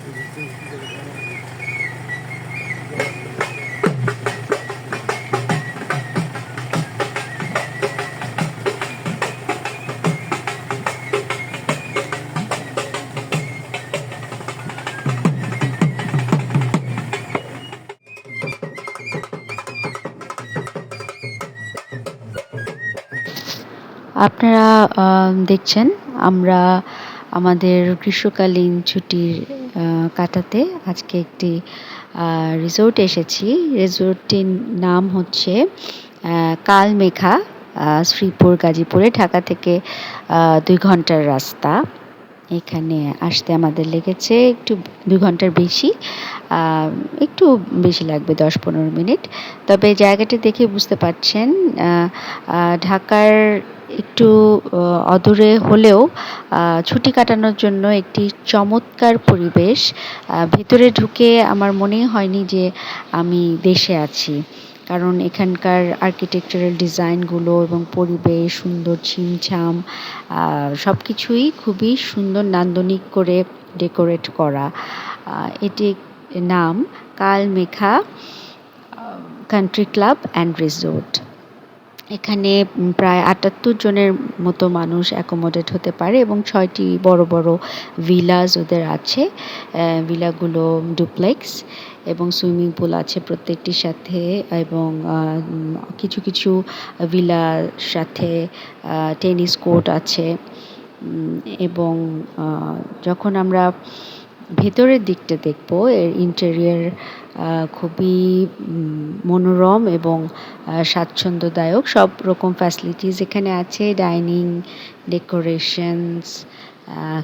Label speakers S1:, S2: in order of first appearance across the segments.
S1: আপনারা দেখছেন আমরা আমাদের গ্রীষ্মকালীন ছুটির কাটাতে আজকে একটি রিসোর্ট এসেছি। রিসোর্টটির নাম হচ্ছে কালমেঘা, শ্রীপুর গাজীপুরে, ঢাকা থেকে 2 ঘন্টার রাস্তা। এখানে আসতে আমাদের লেগেছে একটু 2 ঘন্টার বেশি, একটু বেশি লাগবে 10-15 মিনিট। তবে জায়গাটি দেখে বুঝতে পারছেন ঢাকার একটু অদূরে হলেও ছুটি কাটানোর জন্য একটি চমৎকার পরিবেশ। ভেতরে ঢুকে আমার মনেই হয়নি যে আমি দেশে আছি, কারণ এখানকার আর্কিটেকচারাল ডিজাইনগুলো এবং পরিবেশ সুন্দর, ছিমছাম, সব কিছুই খুবই সুন্দর নান্দনিক করে ডেকোরেট করা। এটি নাম Kalmegha country club and resort. এখানে প্রায় 78 জনের মতো মানুষ অ্যাকোমোডেট হতে পারে এবং 6টি বড় বড় ভিলাস ওদের আছে। ভিলাগুলো ডুপ্লেক্স এবং সুইমিং পুল আছে প্রত্যেকটির সাথে, এবং কিছু কিছু ভিলার সাথে টেনিস কোর্ট আছে। এবং যখন আমরা ভেতরের দিকটা দেখব, এর ইন্টেরিয়র খুবই মনোরম এবং স্বাচ্ছন্দ্যদায়ক। সব রকম ফ্যাসিলিটিস এখানে আছে, ডাইনিং, ডেকোরেশনস,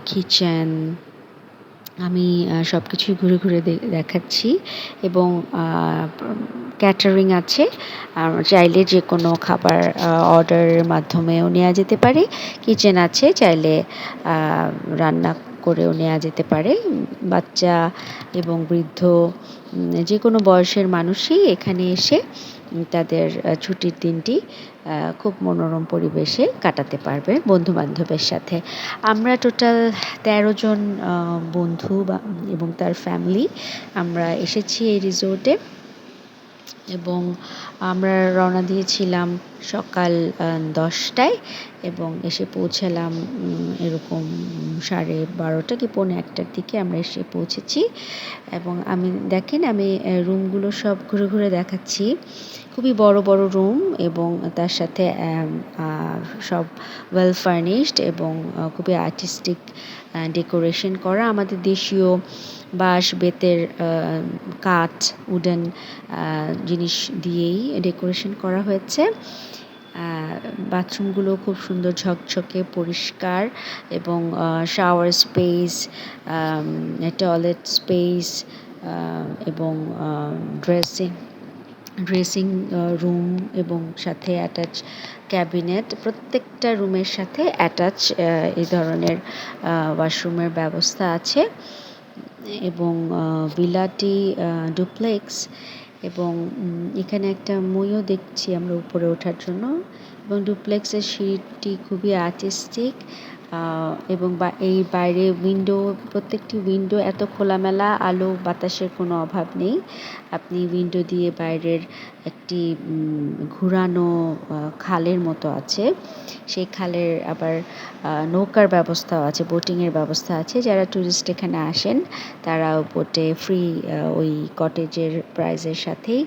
S1: কিচেন। আমি সব কিছুই ঘুরে ঘুরে দেখাচ্ছি এবং ক্যাটারিং আছে, চাইলে যে কোনো খাবার অর্ডারের মাধ্যমেও নেওয়া যেতে পারে। কিচেন আছে, চাইলে রান্না করেও নেওয়া যেতে পারে। বাচ্চা এবং বৃদ্ধ যে কোনো বয়সের মানুষই এখানে এসে তাদের ছুটির দিনটি খুব মনোরম পরিবেশে কাটাতে পারবে বন্ধু-বান্ধবের সাথে। আমরা টোটাল 13 জন বন্ধু এবং তার ফ্যামিলি আমরা এসেছি এই রিসোর্টে, এবং আমরা রওনা দিয়েছিলাম সকাল 10টায় এবং এসে পৌঁছালাম এরকম 12:30 কি 1:45টার দিকে আমরা এসে পৌঁছেছি। এবং দেখেন আমি রুমগুলো সব ঘুরে ঘুরে দেখাচ্ছি। খুবই বড় বড় রুম এবং তার সাথে সব ওয়েল ফার্নিশড এবং খুবই আর্টিস্টিক ডেকোরেশন করা। আমাদের দেশীয় বাঁশ, বেতের, কাঠ, উডেন জিনিস দিয়েই ডেকোরেশন করা হয়েছে। বাথরুমগুলো খুব সুন্দর, ঝকঝকে, পরিষ্কার, এবং শাওয়ার স্পেস, টয়লেট স্পেস, এবং ড্রেসিং রুম এবং সাথে অ্যাটাচ ক্যাবিনেট। প্রত্যেকটা রুমের সাথে অ্যাটাচ এই ধরনের ওয়াশরুমের ব্যবস্থা আছে। এবং ভিলাটি ডুপ্লেক্স, এবং এখানে একটা মইও দেখছি আমরা উপরে ওঠার জন্য। এবং ডুপ্লেক্সের সিঁড়িটি খুবই আর্টিস্টিক, এবং এই বাইরে উইন্ডো, প্রত্যেকটি উইন্ডো এত খোলামেলা, আলো বাতাসের কোনো অভাব নেই। আপনি উইন্ডো দিয়ে বাইরের একটি ঘুরানো খালের মতো আছে, সেই খালের আবার নৌকার ব্যবস্থাও আছে, বোটিংয়ের ব্যবস্থা আছে। যারা ট্যুরিস্ট এখানে আসেন তারা বোটে ফ্রি, ওই কটেজের প্রাইজের সাথেই,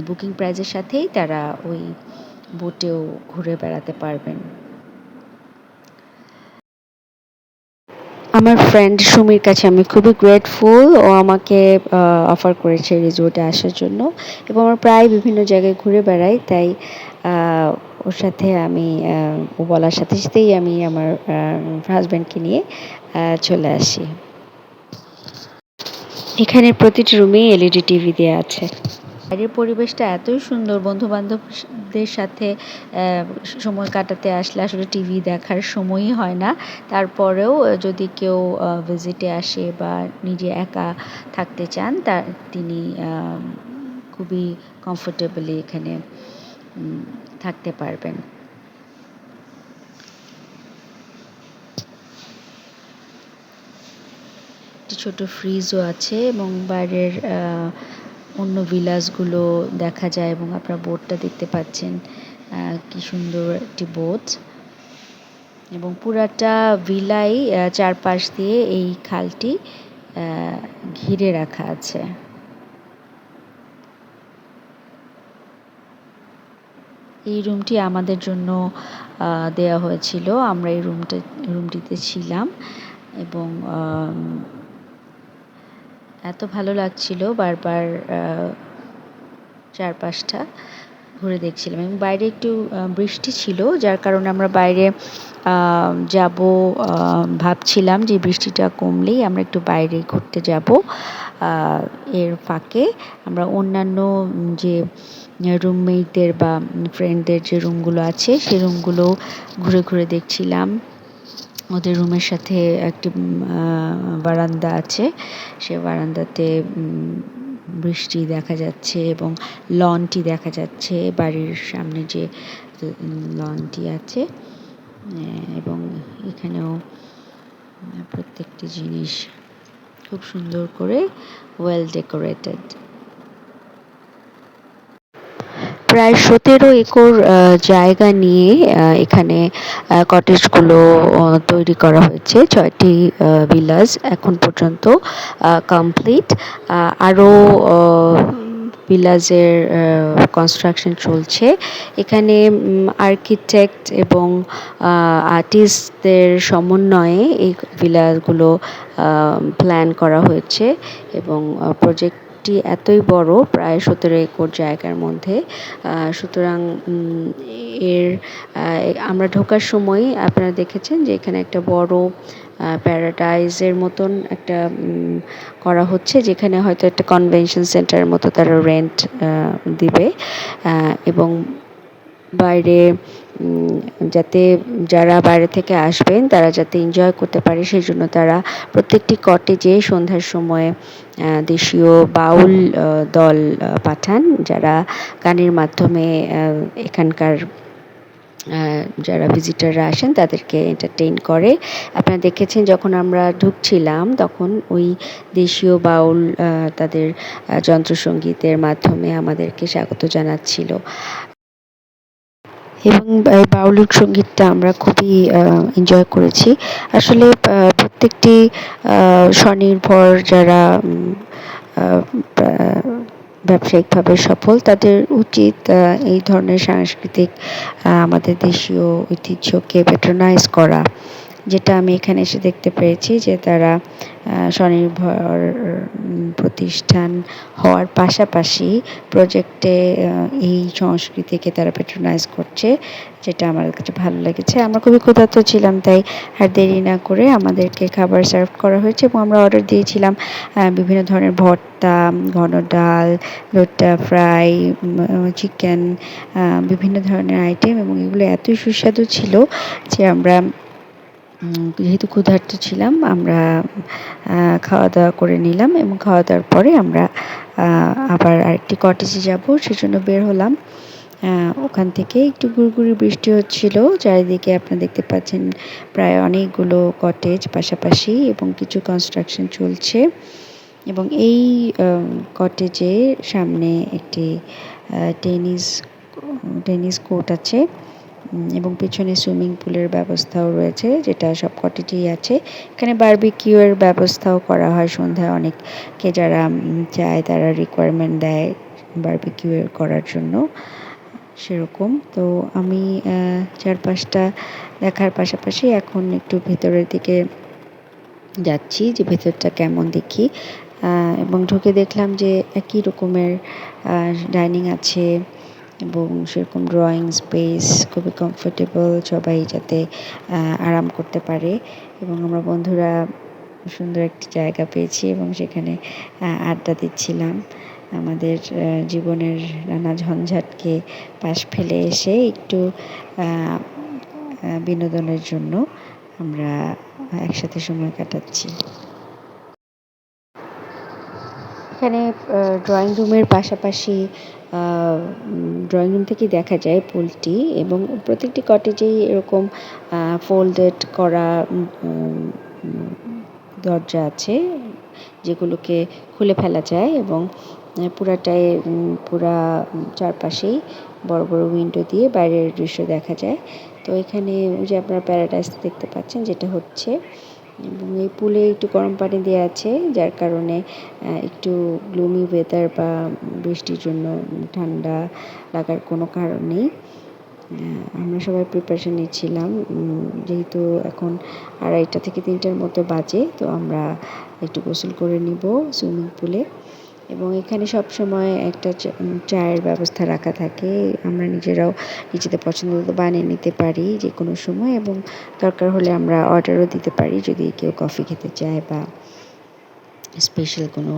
S1: বুকিং প্রাইজের সাথেই তারা ওই বোটেও ঘুরে বেড়াতে পারবেন। আমার ফ্রেন্ড সুমির কাছে আমি খুবই গ্রেটফুল। ও আমাকে অফার করেছে রিসোর্টে আসার জন্য, এবং আমরা প্রায় বিভিন্ন জায়গায় ঘুরে বেড়াই, তাই ওর সাথে আমি ও বলার সাথে সাথেই আমি আমার হাজব্যান্ডকে নিয়ে চলে আসি। এখানে প্রতিটি রুমেই এলইডি টিভি দেওয়া আছে। বাইরের পরিবেশটা এতই সুন্দর, বন্ধুবান্ধবদের সাথে সময় কাটাতে আসলে আসলে টিভি দেখার সময়ই হয় না। তারপরেও যদি কেউ ভিজিটে আসে বা নিজে একা থাকতে চান, তিনি খুবই কমফোর্টেবলি এখানে থাকতে পারবেন। একটি ছোট ফ্রিজও আছে এবং বাইরের অন্য ভিলাসগুলো দেখা যায় এবং আপনারা বোটটা দেখতে পাচ্ছেন কি সুন্দর একটি বোট এবং পুরাটা ভিলাই চারপাশ দিয়ে এই খালটি ঘিরে রাখা আছে। এই রুমটি আমাদের জন্য দেয়া হয়েছিল, আমরা এই রুমটিতে ছিলাম এবং এত ভালো লাগছিল বারবার চারপাশটা ঘুরে দেখছিলাম এবং বাইরে একটু বৃষ্টি ছিল, যার কারণে আমরা বাইরে যাব ভাবছিলাম যে বৃষ্টিটা কমলেই আমরা একটু বাইরে ঘুরতে যাব। এর ফাঁকে আমরা অন্যান্য যে রুমমেটদের বা ফ্রেন্ডদের যে রুমগুলো আছে সেই রুমগুলো ঘুরে ঘুরে দেখছিলাম। ওদের রুমের সাথে একটি বারান্দা আছে, সে বারান্দাতে বৃষ্টি দেখা যাচ্ছে এবং লনটি দেখা যাচ্ছে, বাড়ির সামনে যে লনটি আছে এবং এখানেও প্রত্যেকটি জিনিস খুব সুন্দর করে ওয়েল ডেকোরেটেড। প্রায় 17 একর জায়গা নিয়ে এখানে কটেজগুলো তৈরি করা হয়েছে। 6টি ভিলাস এখন পর্যন্ত কমপ্লিট। আরও ভিলাসের কনস্ট্রাকশন চলছে। এখানে আর্কিটেক্ট এবং আর্টিস্টদের সমন্বয়ে এই ভিলাগুলো প্ল্যান করা হয়েছে এবং প্রজেক্টটি এতই বড়, প্রায় 17 একর জায়গার মধ্যে। সুতরাং এর আমরা ঢোকার সময় আপনারা দেখেছেন যে এখানে একটা বড় প্যারাডাইজের মতন একটা করা হচ্ছে, যেখানে হয়তো একটা কনভেনশন সেন্টারের মতো তারা রেন্ট দিবে এবং বাইরে যাতে যারা বাইরে থেকে আসবেন তারা যাতে এনজয় করতে পারে সেই জন্য তারা প্রত্যেকটি কটেজে সন্ধ্যার সময় দেশীয় বাউল দল পাঠান, যারা গানের মাধ্যমে এখানকার যারা ভিজিটাররা আসেন তাদেরকে এন্টারটেইন করে। আপনারা দেখেছেন যখন আমরা ঢুকছিলাম তখন ওই দেশীয় বাউল তাদের যন্ত্রসঙ্গীতের মাধ্যমে আমাদেরকে স্বাগত জানাচ্ছিল এবং বাউল সঙ্গীতটা আমরা খুবই এনজয় করেছি। আসলে প্রত্যেকটি স্বনির্ভর যারা ব্যবসায়িকভাবে সফল তাদের উচিত এই ধরনের সাংস্কৃতিক আমাদের দেশীয় ঐতিহ্যকে প্যাট্রোনাইজ করা, যেটা আমি এখানে এসে দেখতে পেরেছি যে তারা স্বনির্ভর প্রতিষ্ঠান হওয়ার পাশাপাশি প্রজেক্টে এই সংস্কৃতিকে তারা প্যাট্রোনাইজ করছে, যেটা আমার কাছে ভালো লেগেছে। আমরা খুবই ক্ষুধার্ত ছিলাম, তাই আর দেরি না করে আমাদেরকে খাবার সার্ভ করা হয়েছে এবং আমরা অর্ডার দিয়েছিলাম বিভিন্ন ধরনের ভর্তা, ঘন ডাল, লোটা ফ্রাই, চিকেন, বিভিন্ন ধরনের আইটেম এবং এগুলো এতই সুস্বাদু ছিল যে আমরা যেহেতু ক্ষুধার্ত ছিলাম আমরা খাওয়া দাওয়া করে নিলাম এবং খাওয়া দাওয়ার পরে আমরা আবার আরেকটি কটেজে যাব সেজন্য বের হলাম। ওখান থেকে একটু গুড়গুড়ি বৃষ্টি হচ্ছিল, চারিদিকে আপনারা দেখতে পাচ্ছেন প্রায় অনেকগুলো কটেজ পাশাপাশি এবং কিছু কনস্ট্রাকশন চলছে এবং এই কটেজের সামনে একটি টেনিস কোর্ট আছে এবং পেছনে সুইমিং পুলের ব্যবস্থাও রয়েছে, যেটা সব কটেজেই আছে। এখানে বারবিকিউ এর ব্যবস্থাও করা হয় সন্ধ্যায়, অনেকে যারা চায় তারা রিকোয়ারমেন্ট দেয় বারবিকিউ করার জন্য সেরকম। তো আমি চারপাশটা দেখার পাশাপাশি এখন একটু ভেতরের দিকে যাচ্ছি যে ভেতরটা কেমন দেখি এবং ঢুকে দেখলাম যে একই রকমের ডাইনিং আছে এবং সেরকম ড্রয়িং স্পেস, খুবই কমফোর্টেবল, সবাই যাতে আরাম করতে পারে এবং আমরা বন্ধুরা সুন্দর একটি জায়গা পেয়েছি এবং সেখানে আড্ডা দিচ্ছিলাম। আমাদের জীবনের নানা ঝঞ্ঝাটকে পাশ ফেলে এসে একটু বিনোদনের জন্য আমরা একসাথে সময় কাটাচ্ছি। এখানে ড্রয়িং রুমের পাশাপাশি ড্রয়িং রুম থেকেই দেখা যায় পুলটি এবং প্রত্যেকটি কটেজেই এরকম ফোল্ডেড করা দরজা আছে যেগুলোকে খুলে ফেলা যায় এবং পুরাটাই পুরা চারপাশেই বড় বড় উইন্ডো দিয়ে বাইরের দৃশ্য দেখা যায়। তো এখানে ওই যে আপনারা প্যারাডাইস দেখতে পাচ্ছেন যেটা হচ্ছে, এবং এই পুলে একটু গরম পানি দেওয়া আছে, যার কারণে একটু গ্লুমি ওয়েদার বা বৃষ্টির জন্য ঠান্ডা লাগার কোনো কারণ নেই। আমরা সবাই প্রিপারেশন নিচ্ছিলাম, যেহেতু এখন 2:30 থেকে 3টার মতো বাজে, তো আমরা একটু গোসল করে নিব সুইমিং পুলে। এবং এখানে সবসময় একটা চায়ের ব্যবস্থা রাখা থাকে, আমরা নিজেরাও নিজেদের পছন্দ মতো বানিয়ে নিতে পারি যে কোনো সময়, এবং দরকার হলে আমরা অর্ডারও দিতে পারি যদি কেউ কফি খেতে চায় বা স্পেশাল কোনো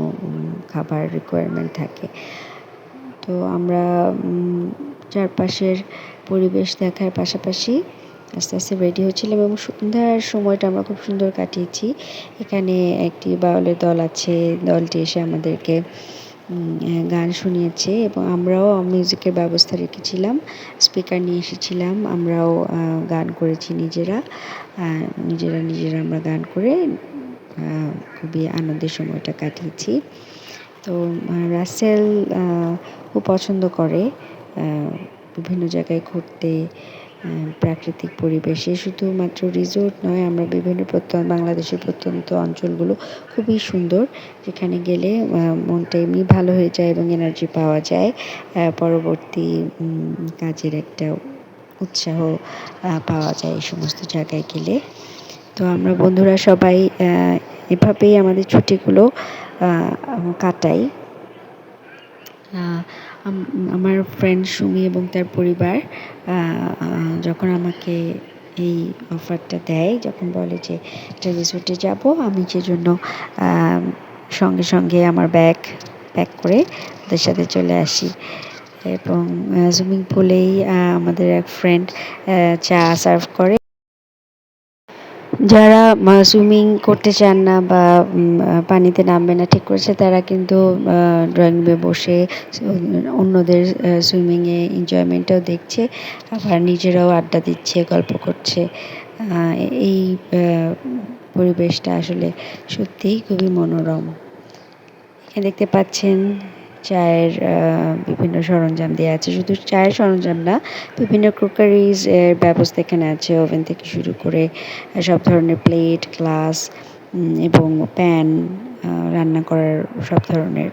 S1: খাবার রিকোয়ারমেন্ট থাকে। তো আমরা চারপাশের পরিবেশ দেখার পাশাপাশি আস্তে আস্তে রেডি হচ্ছিলাম এবং সন্ধ্যার সময়টা আমরা খুব সুন্দর কাটিয়েছি। এখানে একটি বাউলের দল আছে, দলটি এসে আমাদেরকে গান শুনিয়েছে এবং আমরাও মিউজিকের ব্যবস্থা রেখেছিলাম, স্পিকার নিয়ে এসেছিলাম, আমরাও গান করেছি নিজেরা নিজেরা আমরা গান করে খুবই আনন্দের সময়টা কাটিয়েছি। তো রাসেল খুব পছন্দ করে বিভিন্ন জায়গায় ঘুরতে, প্রাকৃতিক পরিবেশে, শুধুমাত্র রিসোর্ট নয়, আমরা বিভিন্ন বাংলাদেশের প্রত্যন্ত অঞ্চলগুলো খুবই সুন্দর, যেখানে গেলে মনটা এমনি ভালো হয়ে যায় এবং এনার্জি পাওয়া যায়, পরবর্তী কাজের একটা উৎসাহ পাওয়া যায় এই সমস্ত জায়গায় গেলে। তো আমরা বন্ধুরা সবাই এভাবেই আমাদের ছুটিগুলো কাটাই। আমার ফ্রেন্ড সুমি এবং তার পরিবার যখন আমাকে এই অফারটা দেয়, যখন বলে যে একটা রিসোর্টে যাব, আমি সেজন্য সঙ্গে সঙ্গে আমার ব্যাগ প্যাক করে ওদের সাথে চলে আসি। এবং সুইমিং পুলেই আমাদের এক ফ্রেন্ড চা সার্ভ করে। যারা সুইমিং করতে চান না বা পানিতে নামবে না ঠিক করেছে, তারা কিন্তু ড্রয়িং রুমে বসে অন্যদের সুইমিংয়ে এনজয়মেন্টটাও দেখছে, আবার নিজেরাও আড্ডা দিচ্ছে, গল্প করছে। এই পরিবেশটা আসলে সত্যিই খুবই মনোরম। এখানে দেখতে পাচ্ছেন চায়ের বিভিন্ন সরঞ্জাম দেওয়া আছে, শুধু চায়ের সরঞ্জাম না, বিভিন্ন ক্রোকারিজ এর ব্যবস্থা এখানে আছে, ওভেন থেকে শুরু করে সব ধরনের প্লেট, গ্লাস এবং প্যান, রান্না করার সব ধরনের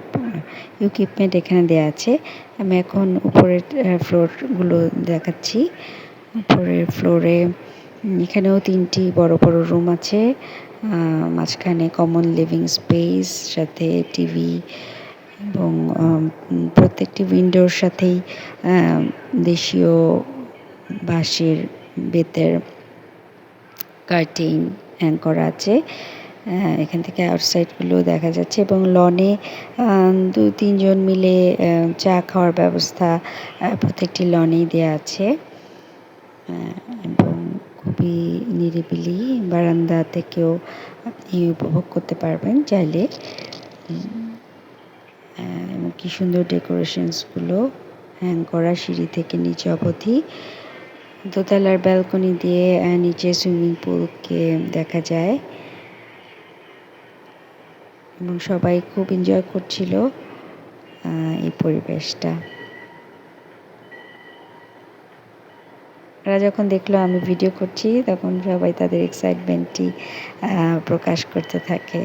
S1: ইকুইপমেন্ট এখানে দেওয়া আছে। আমি এখন উপরের ফ্লোরগুলো দেখাচ্ছি। উপরের ফ্লোরে এখানেও 3টি বড় বড় রুম আছে, মাঝখানে কমন লিভিং স্পেস, সাথে টিভি, এবং প্রত্যেকটি উইন্ডোর সাথেই দেশীয় বাঁশের বেতের কার্টেন হ্যাং করা আছে। এখান থেকে আউটসাইডগুলো দেখা যাচ্ছে এবং লনে 2-3 জন মিলে চা খাওয়ার ব্যবস্থা প্রত্যেকটি লনেই দেওয়া আছে, এবং খুবই নিরিবিলি, বারান্দা থেকেও আপনি উপভোগ করতে পারবেন চাইলে। কি সুন্দর ডেকোরেশনসগুলো হ্যাং করা, সিঁড়ি থেকে নিচে অবধি, দোতলার ব্যালকনি দিয়ে নিচে সুইমিং পুলকে দেখা যায় এবং সবাই খুব এনজয় করছিল এই পরিবেশটা। ওরা যখন দেখলো আমি ভিডিও করছি, তখন সবাই তাদের এক্সাইটমেন্টটি প্রকাশ করতে থাকে।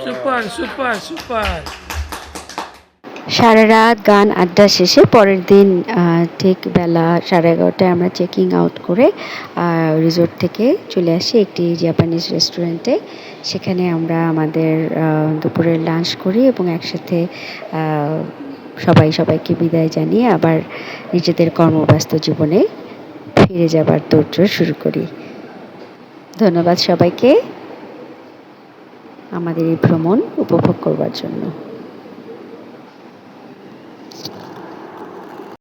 S2: Super super super.
S1: সারা রাত গান আড্ডা শেষে পরের দিন ঠিক বেলা 11:30টায় আমরা চেকিং আউট করে রিসোর্ট থেকে চলে আসি একটি জাপানিজ রেস্টুরেন্টে। সেখানে আমরা আমাদের দুপুরের লাঞ্চ করি এবং একসাথে সবাইকে বিদায় জানিয়ে আবার নিজেদের কর্মব্যস্ত জীবনে ফিরে যাবার তোড়জোড় শুরু করি। ধন্যবাদ সবাইকে আমাদের এই ভ্রমণ উপভোগ করবার জন্য।